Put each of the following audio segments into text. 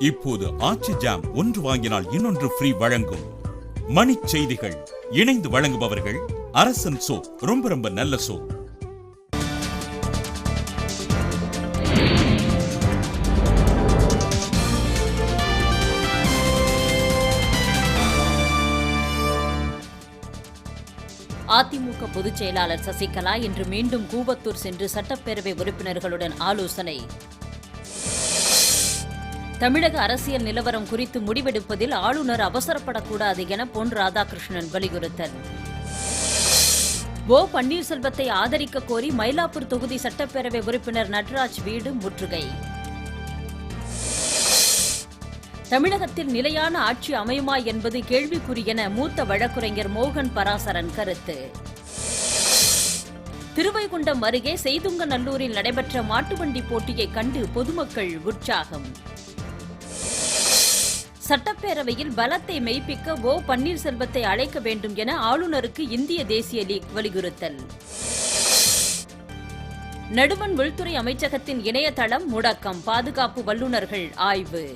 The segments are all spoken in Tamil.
இப்போது ஆச்சி ஜாம் ஒன்று வாங்கினால் இன்னொன்று ஃப்ரீ வழங்கும். மணிச் செய்திகள் இணைந்து வழங்குபவர்கள் அரசன் சோப், ரொம்ப ரொம்ப நல்ல சோப். அதிமுக பொதுச் செயலாளர் சசிகலா இன்று மீண்டும் கூவத்தூர் சென்று சட்டப்பேரவை உறுப்பினர்களுடன் ஆலோசனை. தமிழக அரசியல் நிலவரம் குறித்து முடிவெடுப்பதில் ஆளுநர் அவசரப்படக்கூடாது என பொன் ராதாகிருஷ்ணன் வலியுறுத்தல். ஓ பன்னீர்செல்வத்தை ஆதரிக்க கோரி மயிலாப்பூர் தொகுதி சட்டப்பேரவை உறுப்பினர் நட்ராஜ் வீடு முற்றுகை. தமிழகத்தில் நிலையான ஆட்சி அமையுமா என்பது கேள்விக்குறி என மூத்த வழக்குரைஞர் மோகன் பராசரன் கருத்து. திருவைகுண்டம் அருகே செய்துங்கநல்லூரில் நடைபெற்ற மாட்டுவண்டி போட்டியை கண்டு பொதுமக்கள் உற்சாகம். சட்டப்பேரவையில் பலத்தை மெய்ப்பிக்க ஓ பன்னீர்செல்வத்தை அழைக்க வேண்டும் என ஆளுநருக்கு இந்திய தேசிய லீக் வலியுறுத்தல். நடுவண் உள்துறை அமைச்சகத்தின் இணையதளம் முடக்கம், பாதுகாப்பு வல்லுநர்கள் ஆய்வு.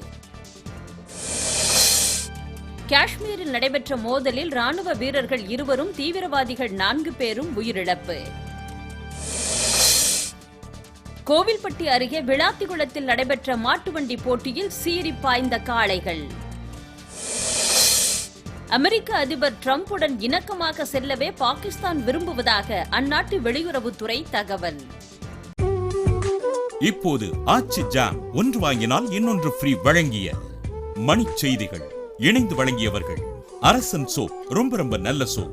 காஷ்மீரில் நடைபெற்ற மோதலில் ராணுவ வீரர்கள் 2 தீவிரவாதிகள் 4 பேரும் உயிரிழப்பு. கோவில்பட்டி அருகே விளாத்திகுளத்தில் நடைபெற்ற மாட்டுவண்டி போட்டியில் சீறி பாய்ந்த காளைகள். அமெரிக்க அதிபர் டிரம்புடன் இணக்கமாக செல்லவே பாகிஸ்தான் விரும்புவதாக அந்நாட்டு வெளியுறவுத்துறை தகவல். இப்போது ஆச்சி ஜாம் ஒன்று வாங்கினால் இன்னொன்று ஃப்ரீ வழங்கிய மணிச் செய்திகள் இணைந்து வழங்கியவர்கள் அரசன் சோப், ரொம்ப ரொம்ப நல்ல சோப்.